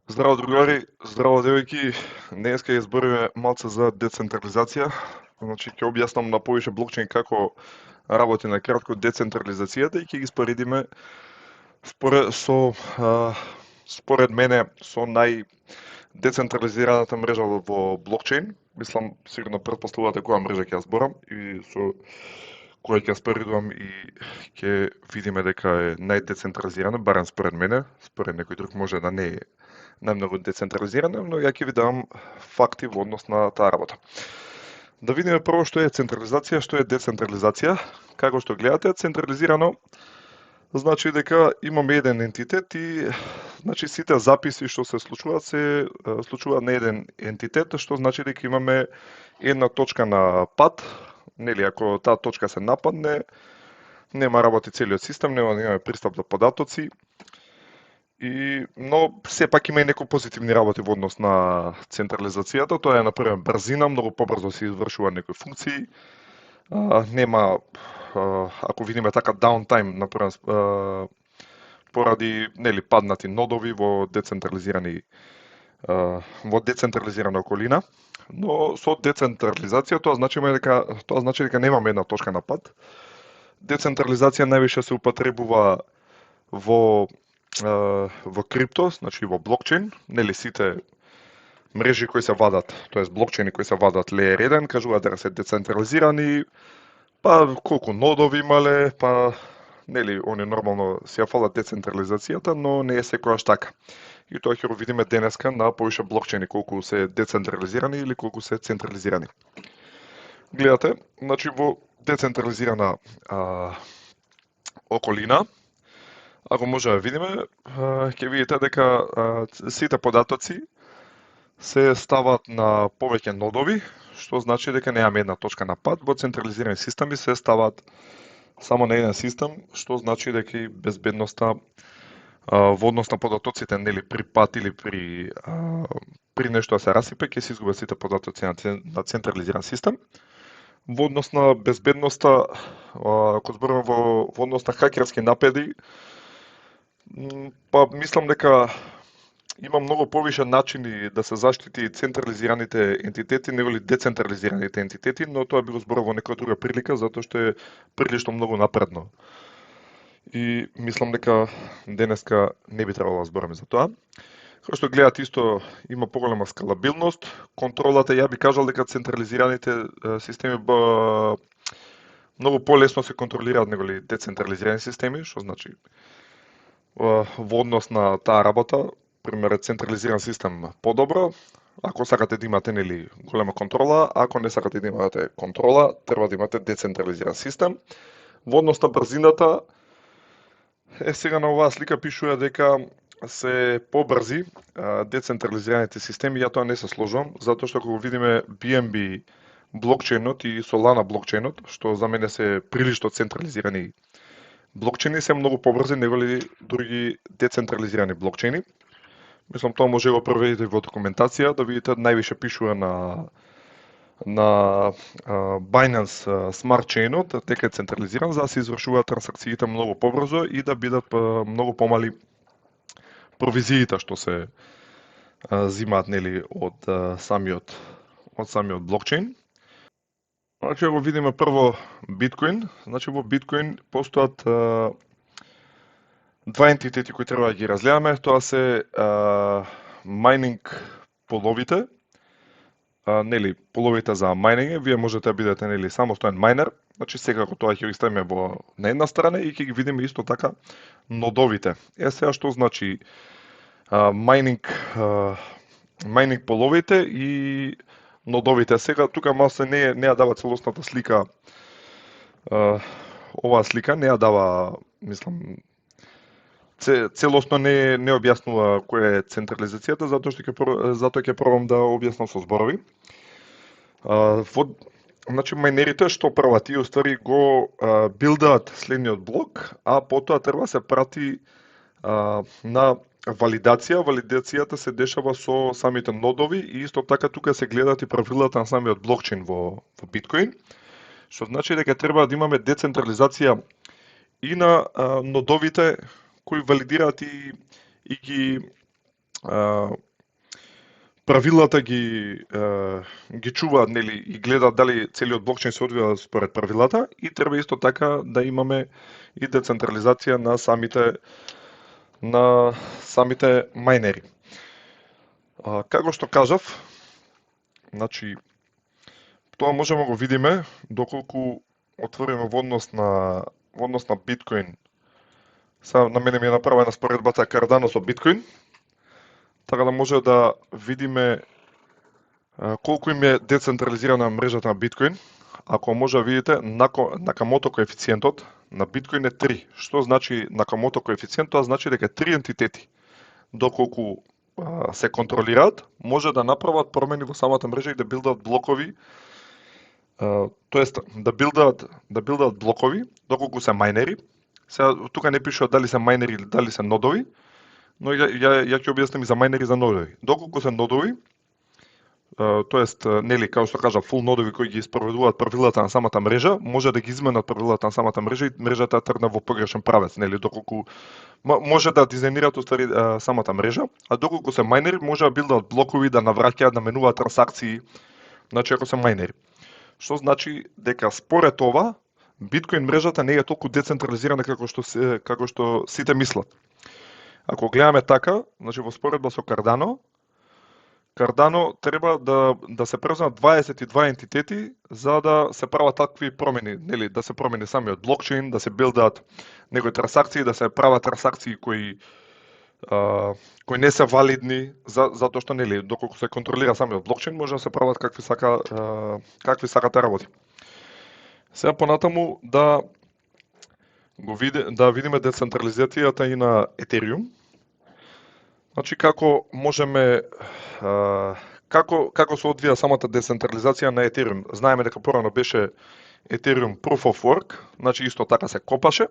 Здраво, другари, здраво, девојки. Денеска ќе збориме малце за децентрализација. Значи, ќе објаснам на повише блокчейн како работи на кратко децентрализацијата и ќе ги споредиме според мене со децентрализираната мрежа во блокчейн. Мислам, сигурно претпоставувате која мрежа ќе ја зборам и со која ќе ја споредувам и ќе видиме дека е најдецентрализирана, барем според мене. Според некој друг може да не е најмногу децентрализирана, но ја ќе ви давам факти во однос на таа работа. Да видиме прво што е централизација, што е децентрализација. Како што гледате, централизирано значи дека имаме еден ентитет и значи сите записи што се случуваат на еден ентитет, што значи дека имаме една точка на пат, нели, ако таа точка се нападне, нема работи целиот систем, нема да имаме пристап до податоци. Но сепак има и некои позитивни работи во однос на централизацијата. Тоа е, например, брзина, многу побрзо се извршува некои функции. Нема, ако видиме така, даунтайм, например, поради паднати нодови во децентрализирана околина. Но со децентрализација тоа значи дека немаме една точка на пат. Децентрализација највише се употребува во крипто, значи во блокчейн, нели сите мрежи кои се вадат, тоест блокчейни кои се вадат Layer 1, кажуваат дека се децентрализирани, па колку нодови имале, па нели они нормално си ја фалат децентрализацијата, но не е секогаш така. И тоа ќе го видиме денеска на повише блокчейни колку се децентрализирани или колку се централизирани. Гледате, значи во децентрализирана околина, ако може да видиме, ќе видите дека сите податоци се стават на повеќе нодови, што значи дека немаме една точка на пат. Во централизирани системи се стават само на еден систем, што значи дека и безбедноста во однос на податоците, нели, при пат или при нешто да се расипе, ќе се изгубат сите податоци на централизиран систем. Во однос на безбедноста, ако зборуваме во однос на хакерски напади, па мислам дека има многу повише начини да се заштити централизираните ентитети неголи децентрализираните ентитети, но тоа би го зборувал во некоја друга прилика, затоа што е прилично многу напредно. И мислам дека денеска не би требало да збораме за тоа. Како што гледате, исто има поголема скалабилност. Контролата, ја би кажал дека централизираните системи многу полесно се контролираат неголи децентрализирани системи, што значи во однос на таа работа, пример, централизиран систем подобро. Ако сакате да имате нели голема контрола, ако не сакате да имате контрола, треба да имате децентрализиран систем. Во однос на брзината, сега на оваа слика пишува дека се побрзи децентрализираните системи, ја тоа не се сложувам, затоа што ако го видиме BNB блокчейнот и Solana блокчейнот, што за мене се прилично централизирани блокчейни, се многу побрзи неголи други децентрализирани блокчейни. Мислам, тоа може да го проверите во документација, да видите највише пишува на Binance Smart Chainот, дека е централизиран, за да се извршуваат трансакциите многу побрзо и да бидат многу помали провизиите што се зимаат нели од самиот блокчейн. Значи, го видиме прво биткоин. Значи, во биткоин постојат два ентитети кои треба да ги разгледаме. Тоа се майнинг половите, нели, половите за мајнинг. Вие можете да бидете нели самостоен мајнер. Значи, секако тоа ќе ги ставиме на една страна и ќе ги видиме исто така нодовите. Сега што значи майнинг половите и нодовите. Сега тука малце не ја дава целосната слика. Оваа слика не ја дава, мислам, целосно не објаснува која е централизацијата, затоа ќе пробам да објаснам со зборови. Значи, мајнерите што прават, тие уствари го билдаат следниот блок, а потоа треба се прати на валидација. Валидацијата се дешава со самите нодови и исто така тука се гледаат и правилата на самиот блокчейн во биткоин, што значи дека треба да имаме децентрализација и на нодовите кои валидираат и ги правилата ги чуваат, нели, и гледаат дали целиот блокчейн се одвива според правилата, и треба исто така да имаме и децентрализација на самите мајнери. Како што кажав, значи тоа можеме да го видиме доколку отвориме во однос на биткоин. Сега на мене ми е направена споредбата Cardano со биткоин, така да може да видиме колку им е децентрализирана мрежата на биткоин. Ако може да видите, Накамото коефициентот на биткоин е 3. Што значи Накамото коефициент? Тоа значи дека 3 ентитети, доколку се контролираат, може да направат промени во самата мрежа и да билдаат блокови, тоест да билдаат блокови, доколку се мајнери. Сега тука не пишува дали се мајнери или дали се нодови, но ја ќе објаснам и за мајнери и за нодови. Доколку се нодови, тоест, нели, како што кажа, фул нодови кои ги спроведуваат правилата на самата мрежа, може да ги изменат правилата на самата мрежа и мрежата тргне во погрешен правец, нели, доколку може да дизајнираат уствари самата мрежа, а доколку се мајнери може да билдаат блокови, да навраќаат, да менуваат трансакции, значи ако се мајнери. Што значи дека според ова биткоин мрежата не е толку децентрализирана како што сите мислат. Ако гледаме така, значи во споредба со Cardano треба да се преземат 22 ентитети за да се прават такви промени, нели, да се промени самиот блокчейн, да се билдаат некои трансакции, да се прават трансакции кои не се валидни, затоа што, нели, доколку се контролира самиот блокчейн, може да се прават какви сакате да работи. Сега понатаму да видиме децентрализацијата и на Ethereum. Значи како можеме како се одвија самата децентрализација на Ethereum? Знаеме дека порано беше Ethereum Proof of Work, значи исто така се копаше.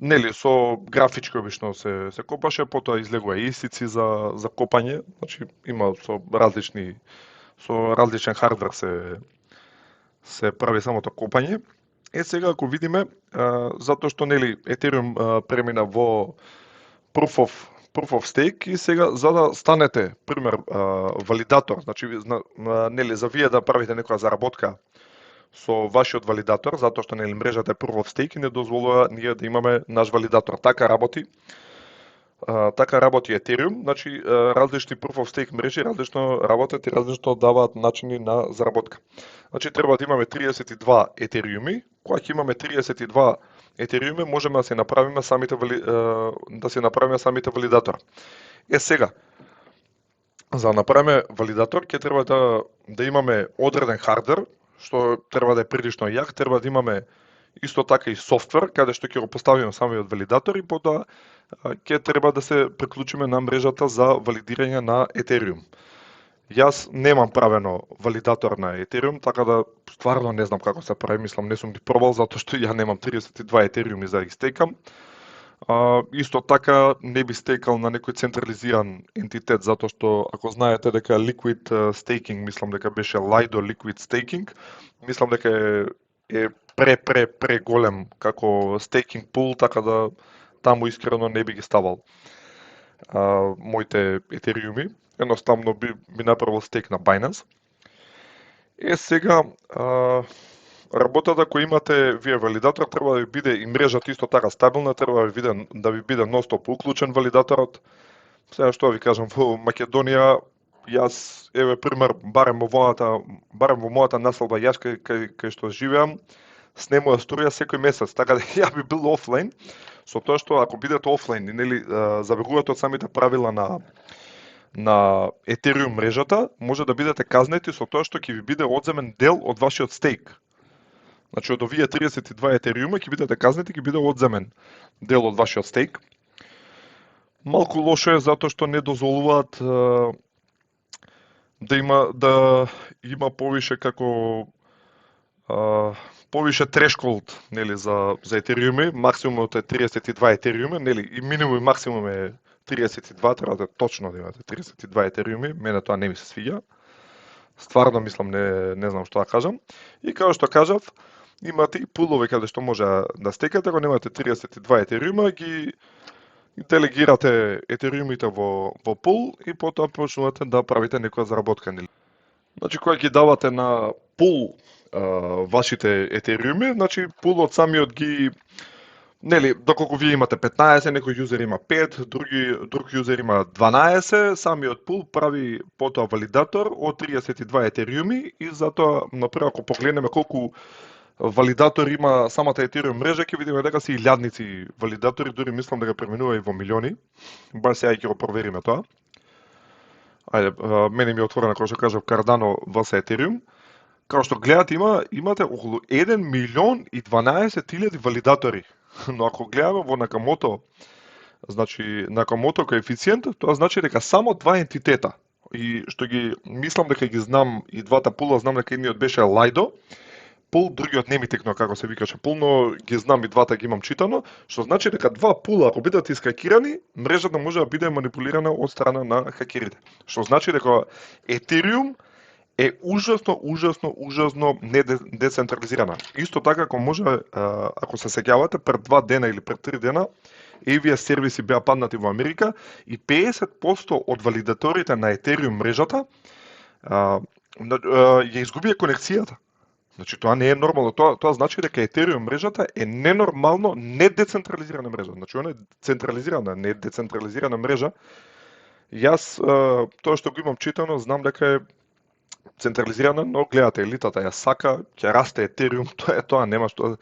Нели, со графички обично се копаше, потоа излегува истици за копање, значи има со различен хардвер се прави самото копање. Сега ако видиме, затоа што, нели, Ethereum премина во Proof of Stake, и сега за да станете, пример, валидатор, значи, нели, за вие да правите некоја заработка со вашиот валидатор, затоа што, нели, мрежата е Proof of Stake и не дозволува ние да имаме наш валидатор. Така работи Ethereum, значи различни Proof of Stake мрежи различно работат и различно даваат начини на заработка. Значи треба да имаме 32 Ethereum-и, кога ќе имаме 32 Ethereum можеме да се направиме самите валидатор. Сега, за да направиме валидатор, ќе треба да имаме одреден хардвер, што треба да е прилично јак, треба да имаме исто така и софтвер, каде што ќе го поставиме самиот валидатор, и потоа ќе треба да се приклучиме на мрежата за валидирање на Ethereum. Јас немам правено валидатор на Ethereum, така да стварно не знам како се прави, мислам не сум ги пробал, затоа што ја немам 32 Ethereum за да ги стекам. Исто така не би стекал на некој централизиран ентитет, затоа што ако знаете дека Liquid Staking, мислам дека беше Lido Liquid Staking, мислам дека е пре голем како стейкинг пул, така да таму искрено не би ги ставал моите Ethereum-и. Едноставно би направил стейк на Binance. Сега работата која имате вие валидатор треба да ви биде и мрежата исто така стабилна, треба да ви биде ностоп уклучен валидаторот. Сега што ви кажам, во Македонија, јас, еве пример, барем во мојата населба, јас кај што живеам, снемува струја секој месец, така да ја би бил офлайн, со тоа што ако бидете офлайн и, нели, забегувате од самите правила на Ethereum мрежата, може да бидете казнети со тоа што ќе ви биде одземен дел од вашиот стейк. Значи, од овие 32 Ethereum ќе бидете казнети, ќе биде одземен дел од вашиот стейк. Малку лошо е затоа што не дозволуваат да има повише како повише трешколд, нели, за Ethereum, максимумот е 32 Ethereum, нели, и минимум и максимум е 32, треба да точно да имате 32 Ethereum, мене тоа не ми се свиѓа. Стварно мислам, не знам што да кажам. И како што кажав, имате и пулови каде што може да стекате, ако немате 32 Ethereum, делегирате етериумите во пул и потоа почнувате да правите некоја заработка, нели? Значи, кога ги давате на пул вашите етериуми, значи пулот самиот ги, нели, доколку вие имате 15, некој јузер има 5, друг јузер има 12, самиот пул прави потоа валидатор од 32 етериуми и затоа, например, ако погледнеме колку валидатори има самата етериум мрежа, ќе видиме дека се илјадници валидатори, дури мислам дека преминува и во милиони. Баш сега ќе го провериме тоа. Ајде, мене ми е отворена, како што кажав, Cardano во Ethereum. Како што гледате, имате околу 1 милион и 12.000 валидатори. Но ако гледаме во Nakamoto, значи Nakamoto коефициент, тоа значи дека само два ентитета, и што ги мислам дека ги знам и двата пула, знам дека едниот беше Lido, пул, другиот не ми текно како се викаше пул, но ги знам и двата, ги имам читано, што значи дека два пула, ако бидат искакирани, мрежата може да биде манипулирана од страна на хакерите. Што значи дека Ethereum е ужасно недецентрализирана. Исто така, ако може, ако се сеќавате, пред 2 дена или пред 3 дена, AWS сервиси беа паднати во Америка и 50% од валидаторите на Ethereum мрежата ја изгубија конекцијата. Значи, тоа не е нормално. Тоа значи дека Ethereum мрежата е ненормално недецентрализирана мрежа. Значи, она е централизирана, не е децентрализирана мрежа. Јас, тоа што го имам читано, знам дека е централизирана, но гледате, елитата ја сака, ќе расте Ethereum, тоа нема што.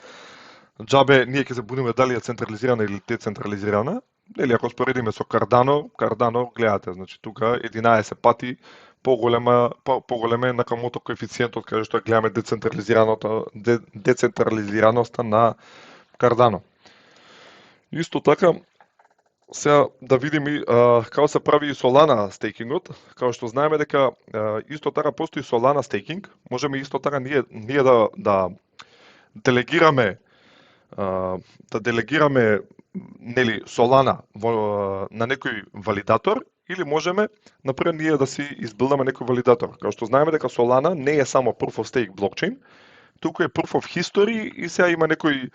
Џабе, ние ќе се будиме дали е централизирана или децентрализирана. Или ако споредиме со Cardano, гледате, значи тука 11 пати поголема е Nakamoto коефициентот, каде што гледаме децентрализираноста на Cardano. Исто така, сега да видиме како се прави и Solana стейкингот. Како што знаеме дека исто така постои Solana стейкинг, можеме исто така ние да делегираме нели Solana на некој валидатор, или можеме, например, ние да си избилдаме некој валидатор. Како што знаеме дека Solana не е само Proof of Stake блокчейн, туку е Proof of History и сега има некој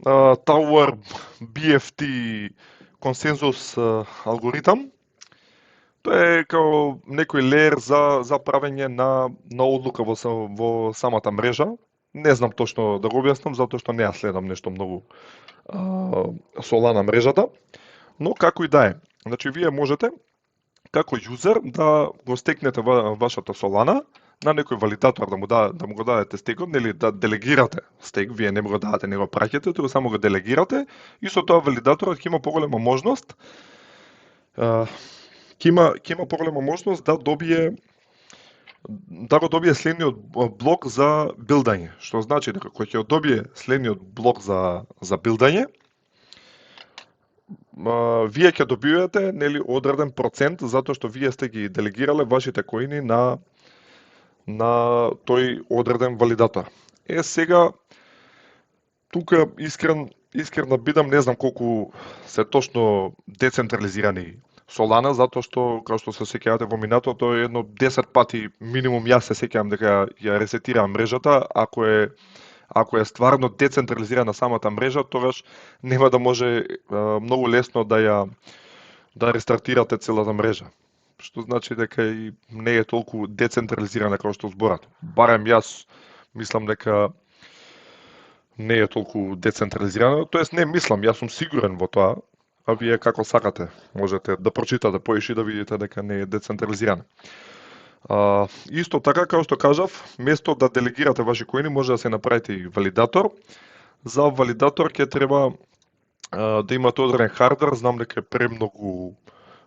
Tower BFT консензус алгоритам. Тоа е како некој леер за правење на одлука во самата мрежа. Не знам точно да го објаснам, затоа што не ја следам нешто многу Solana мрежата, но како и да е. Значи, вие можете, како юзер, да го стекнете вашата Solana на некој валидатор, да му го дадете стекот, нели да делегирате стек, вие не му го дадете, не го праќате, туку само го делегирате, и со тоа валидаторот ќе има поголема можност, да го добие следниот блок за билдање. Што значи дека кој ќе добие следниот блок за билдање, вие ќе добивате, нели, одреден процент, затоа што вие сте ги делегирале вашите коини на тој одреден валидатор. Сега, тука искрен да бидам, не знам колку се точно децентрализирани Solana, затоа што, како што се сеќавате во минатото, едно 10 пати минимум јас се сеќавам дека ја ресетирам мрежата. Ако е стварно децентрализирана самата мрежа, тогаш нема да може многу лесно да рестартирате целата мрежа. Што значи дека и не е толку децентрализирана како што зборат. Барем јас мислам дека не е толку децентрализирана, тоест не мислам, јас сум сигурен во тоа, а вие како сакате, можете да прочитате поише и да видите дека не е децентрализирана. Исто така, како што кажав, место да делегирате ваши коини, може да се направите и валидатор. За валидатор ќе треба да имате одреден хардвер, знам дека е премногу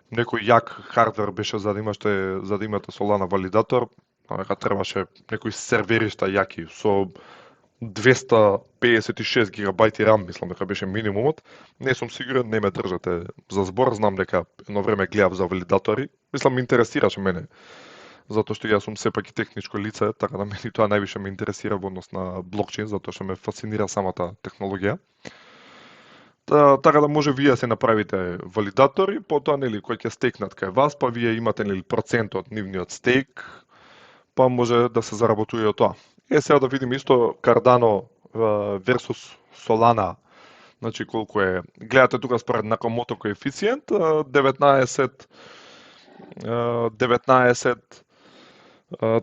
некој јак хардвер беше за да имате Solana валидатор, дека требаше некои серверишта јаки со 256 гигабајти RAM, мислам дека беше минимумот. Не сум сигурен, не ме држате за збор, знам дека едно време гледав за валидатори. Мислам, ме интересираше мене, затоа што јас сум сепак и техничко лице, така да мене тоа највише ме интересира во однос на блокчейн, затоа што ме фасцинира самата технологија. Така да може вие се направите валидатори, потоа, нели, кој ќе стекнат кај вас, па вие имате, нели, процент од нивниот стейк, па може да се заработува тоа. Сега да видиме исто Cardano versus Solana Значи колку е, гледате тука според Накамото коефициент, 19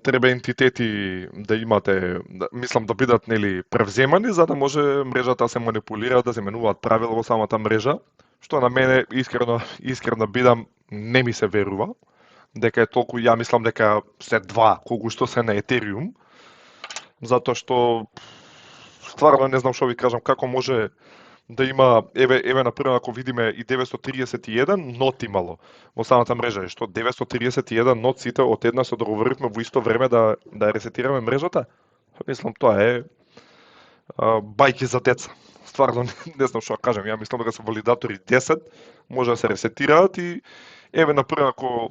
треба ентитети да имате, мислам да бидат нели превземани за да може мрежата да се манипулира, да се менуваат правила во самата мрежа, што на мене искрено бидам не ми се верува дека е толку, ја мислам дека се два колку што се на Етериум, затоа што стварно не знам што ви кажам, како може да има, еве например ако видиме и 931 нот имало во самата мрежа, што 931 нот сите од една се договоривме во исто време да ресетираме мрежата. Мислам тоа е бајки за деца. Стварно не знам што да кажам, ја мислам дека се валидатори 10 може да се ресетираат и еве например ако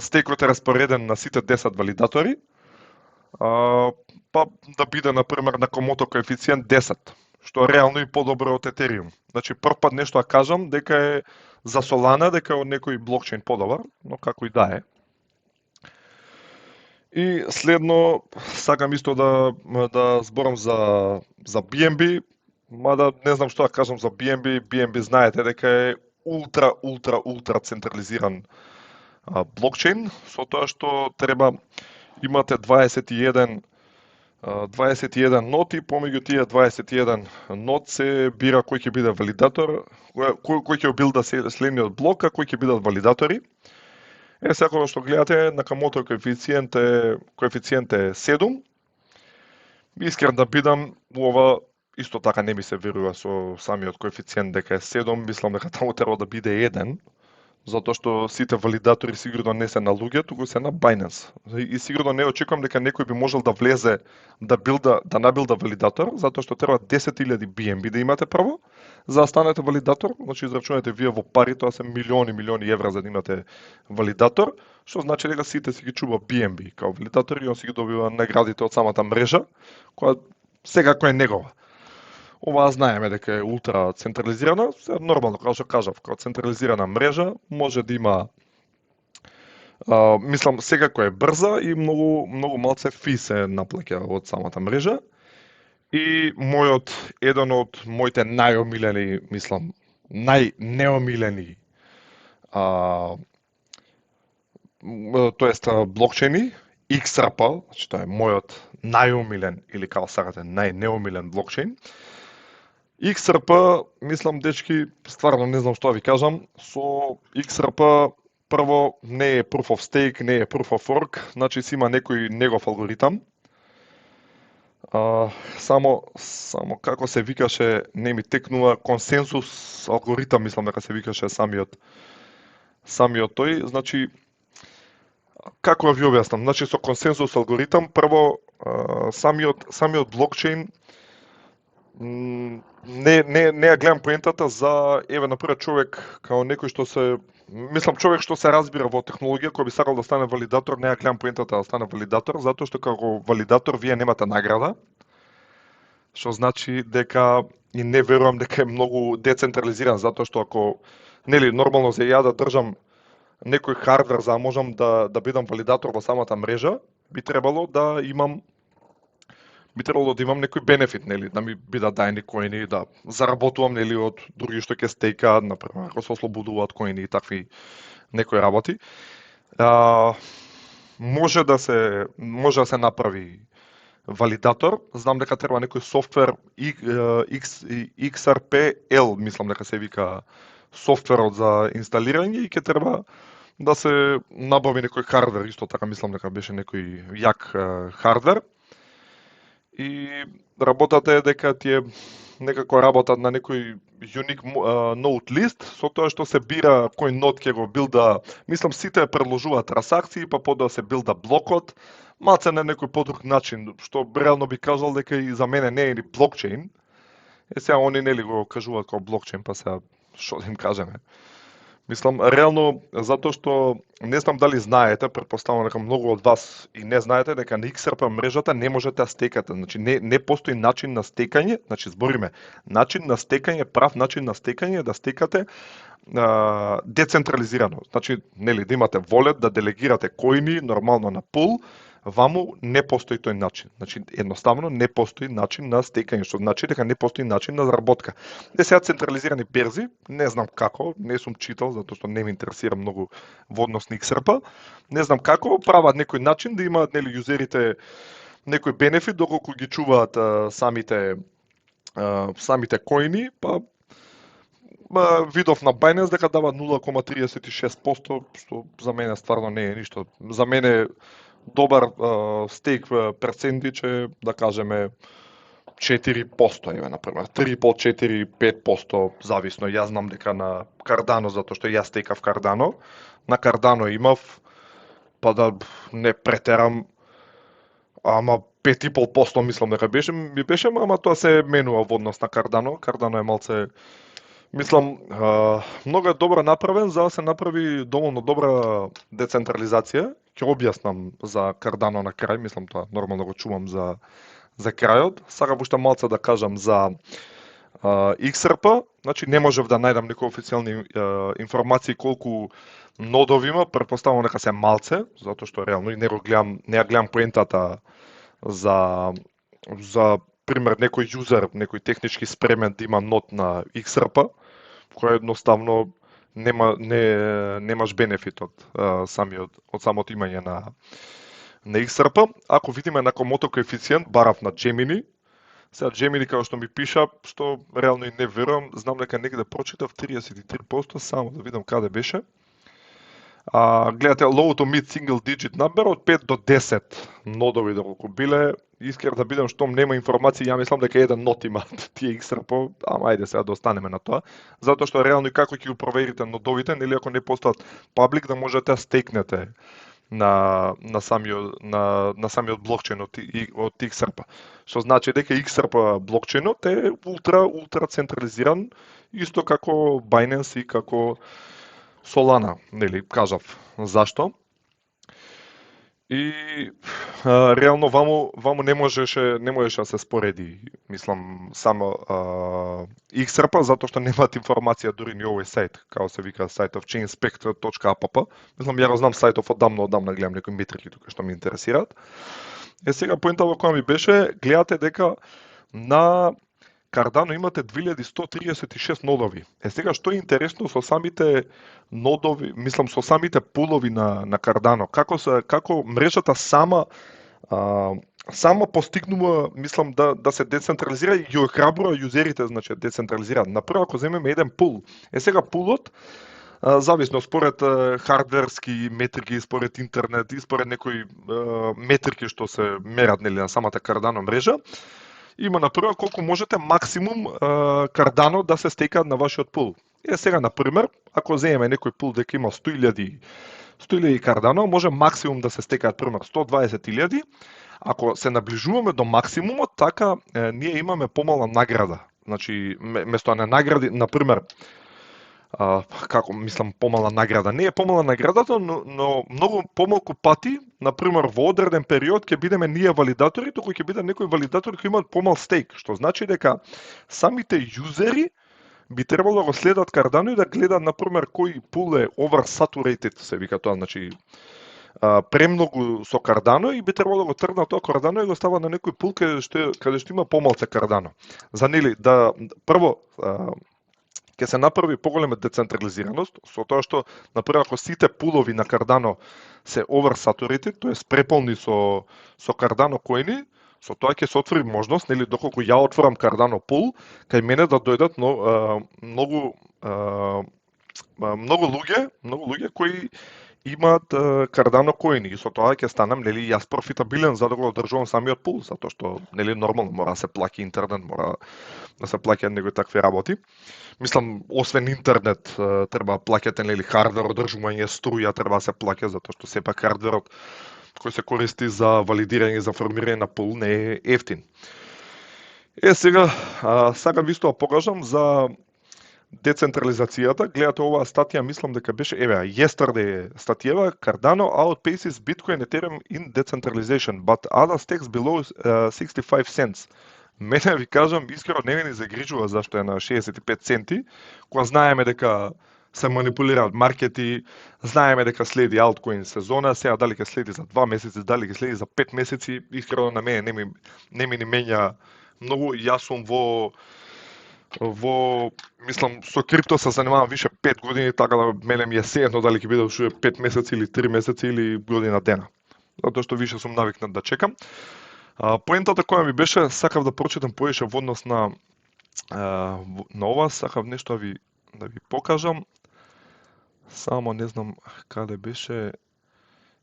стекот е распореден на сите 10 валидатори, па да биде например на Накамото коефициент 10, што е реално и подобро од Етериум. Значи прв пат нешто да кажам дека е за Solana, дека е од некој блокчейн подобар, но како и да е. И следно сакам исто да зборам за BNB, мада не знам што да кажам за BNB. BNB знаете дека е ултра централизиран блокчейн, со тоа што треба имате 21 ноти, помеѓу тие 21 нот се бира кој ќе биде валидатор, кој ќе билда следниот блок, а кој ќе бидат валидатори. Секој што гледате, Накамото коефициент е 7. Искрен да бидам, ова исто така не ми се верува со самиот коефициент дека е 7, мислам дека таму треба да биде 1. Затоа што сите валидатори сигурно не се на луѓе, туку се на Binance. И сигурно не очекувам дека некој би можел да влезе да набилда валидатор, затоа што треба 10.000 BNB да имате прво, за да станете валидатор. Значи израчунете вие во пари, тоа се милиони евра за да имате валидатор, што значи дека сите си ги чува BNB као валидатор и он си ги добива наградите од самата мрежа, која секако е негова. Ова знаеме дека е ултра централизирана, нормално, како што кажав, како централизирана мрежа може да има, мислам, секако е брза и многу малце фи се наплаќа од самата мрежа. И еден од моите најомилени, мислам, најнеомилени, тоест блокчейни, XRP, значи тоа е мојот најомилен или како сакате најнеомилен блокчейн. XRP, мислам, дечки, стварно не знам што да ви кажам, со XRP прво не е proof of stake, не е proof of work, значи си има некој негов алгоритам. Само како се викаше, не ми текнува, консенсус алгоритам, мислам дека се викаше самиот тој, значи како да ви објаснам, значи со консенсус алгоритам прво самиот блокчейн не ја гледам поентата за еве например човек као некој што се човек што се разбира во технологија кој би сакал да стане валидатор, не ја гледам поентата да стане валидатор затоа што како валидатор вие немате награда. Што значи дека и не верувам дека е многу децентрализиран затоа што ако нели нормално за ја да држам некој хардвер за да можам да бидам валидатор во самата мрежа, би требало да имам некој бенефит, нели, да ми бидат даени коини, да заработувам, нели, од други што ќе стејкаат, например, ако се ослободуваат коини и такви некои работи. Може да се направи валидатор, знам дека треба некој софтвер XRP-L, мислам дека се вика софтверот за инсталирање и ќе треба да се набави некој хардвер, исто така мислам дека беше некој јак хардвер. И работата е дека тие некако работат на некој unique node list, со тоа што се бира кој нод ќе го билда, мислам сите предложуваат трансакции, па подоа се билда блокот, малце на некој подруг начин, што реално би кажал дека и за мене не е ни блокчейн. Сега они нели го кажуваат како блокчейн, па сега што да им кажеме. Мислам, реално, затоа што не знам дали знаете, претпоставувам дека многу од вас и не знаете дека на XRP мрежата не можете да стекате. Значи не постои начин на стекање, значи збориме, начин на стекање, прав начин на стекање да стекате децентрализирано. Значи, нели да имате волет да делегирате коини нормално на пул, Ваму не постои тој начин. Значи, едноставно не постои начин на стекање, што значи дека не постои начин на заработка. Сега централизирани берзи, не знам како, не сум читал, затоа што не ме интересира многу во однос на XRP, не знам како, прават некој начин да имаат нели юзерите некој бенефит доколку ги чуваат самите коини, па видов на Binance дека дава 0,36%, што за мене стварно не е ништо. За мене добар стейк перцентич е, да кажеме, 4%, еве, например, 3,5, 4, 5%, зависно. Јас знам дека на Cardano, затоа што јас стекав Cardano, на Cardano имав, па да не претерам, ама 5,5% мислам дека ми беше, ама тоа се менува во однос на Cardano. Cardano е малце, мислам, многу е добро направен за да се направи доволно добра децентрализација. Ќе објаснам за Cardano на крај, мислам тоа нормално го чувам за крајот. Сакам уште малце да кажам за XRP, значи не можев да најдам некои официјални информации колку нодови има, претпоставувам дека се малце, затоа што реално и не ја гледам поентата за пример некој јузер, некој технички спремен да има нод на XRP, кој едноставно немаш бенефит од самото имање на XRP. Ако видиме на Komodo коефициент, барав на Gemini. Сега Gemini, како што ми пиша, што реално и не верувам, знам дека негде прочитав 33%, само да видам каде беше. Гледате low to mid single digit number од 5 до 10 нодови доколку биле. Искрен да бидам штом нема информации, ја мислам дека еден нод има тие XRP, ама ајде сега да останеме на тоа, затоа што реално и како ќе го проверите нодовите, нели ако не постојат паблик да можете да стекнете на самиот блокчейн од XRP. Што значи дека XRP блокчейнот е ултра централизиран, исто како Binance и како Solana, нели, кажав. Зашто? И реално ваму не можеше да се спореди, мислам, само XRP, затоа што немаат информација дури ни овој сајт, како се вика сајтов chainspector.app. Мислам, ја го знам сајтов одамна гледам некои метрики тука што ме интересираат. Сега поентава која ми беше, гледате дека на Cardano имате 2136 нодови. Сега што е интересно со самите нодови, мислам со самите пулови на Cardano, како мрежата сама постигнува, мислам, да се децентрализира и ги охрабрува юзерите, значи децентрализираат. Напрво ако земеме еден пул, сега пулот зависно според хардверски метрики, според интернет и според некои метрики што се мерат нели на самата Cardano мрежа, има например колку можете максимум Cardano да се стекаат на вашиот пул. Сега например, ако земеме некој пул дека има 100.000 Cardano, може максимум да се стекаат пример 120.000. Ако се наближуваме до максимумот, така ние имаме помала награда. Значи место на награди, например, како мислам помала награда, не е помала наградата, но многу помалку пати, например во одреден период ќе бидеме ние валидатори, туку ќе биде некои валидатори кои имаат помал стейк, што значи дека самите юзери би требало да го следат Cardano и да гледаат например кој пул е oversaturated, се вика тоа, значи премногу со Cardano и би требало да го тргнат тоа Cardano и го става на некој пул каде што има помалце Cardano. За нели да прво ќе се направи поголема децентрализираност, со тоа што, например, ако сите пулови на Cardano се oversaturated, тоест преполни со Cardano коини, со тоа ќе се отвори можност, нели, доколку ја отворам Cardano пул, кај мене да дојдат многу луѓе кои имаат Cardano коини и со тоа ќе станам, нели, јас профитабилен за да го одржувам самиот пул, затоа што, нели, нормално мора да се плаќа интернет, мора да се плаќа некои такви работи. Мислам, освен интернет, треба да плаќате, нели, хардвер, одржување, струја треба да се плаќа, затоа што сепак хардверот кој се користи за валидирање и за формирање на пул не е ефтин. Сега, сакам исто да покажам за децентрализацијата. Гледате оваа статија, мислам дека беше, yesterday статијава, Cardano outpaces Bitcoin Ethereum in decentralization, but other stakes below 65 cents. Мене ви кажам, искрено не ме ни загрижува зашто е на 65 центи, кога знаеме дека се манипулираат маркети, знаеме дека следи алткоин сезона, сега дали ќе следи за 2 месеци, дали ќе следи за 5 месеци, искрено на мене не ми ни менја многу. Јас сум мислам, со крипто се занимавам више 5 години, така да мене ми е сеедно дали ќе биде уште 5 месеци или 3 месеци или година дена. Затоа што више сум навикнат да чекам. Поентата која ми беше, сакав да прочитам повеќе во однос на ова, сакав нешто да ви покажам. Само не знам каде беше.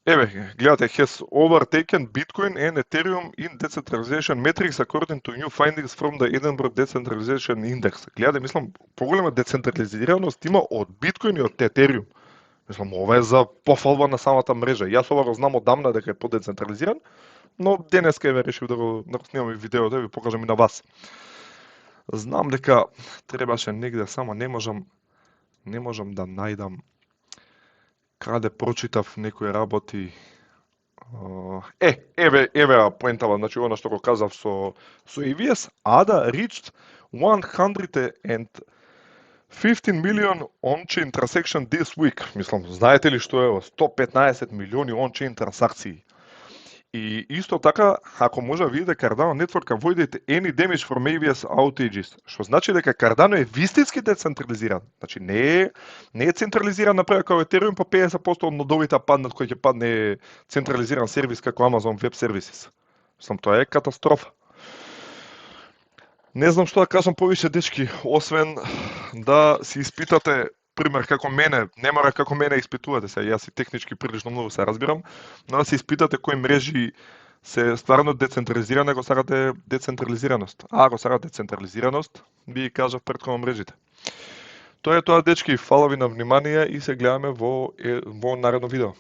Еве, гледате, has overtaken Bitcoin and Ethereum in decentralization metrics according to new findings from the Edinburgh Decentralization Index. Гледате, мислам, поголема децентрализираност има од Bitcoin и од Ethereum. Мислам, ова е за пофалба на самата мрежа. Јас ова го знам одамна дека е подецентрализиран, но денеска еве решив да го снимам и видео да ви покажам и на вас. Знам дека требаше негде, само не можам да најдам каде прочитав некои работи. Еве поентава, значи она што го казав со EVS, ADA reached 115 million on-chain transaction this week. Мислам, знаете ли што е 115 милиони on-chain трансакции? И исто така, ако може да видите Cardano Network, avoided any damage from AVS outages, што значи дека Cardano е вистински децентрализиран. Значи не е централизиран направо како Ethereum, па 50% од нодовите паднат кој ќе падне централизиран сервис како Amazon Web Services. Мислам, тоа е катастрофа. Не знам што да кажам повише, дечки, освен да си испитате пример како мене, не мора како мене испитувате се, јас и технички прилично многу се разбирам, но да се испитате кои мрежи се стварно децентрализирани, ако сакате децентрализираност. А ако сакате децентрализираност, би кажав претходно мрежите. Тоа е тоа, дечки, фала ви на внимание и се гледаме во наредно видео.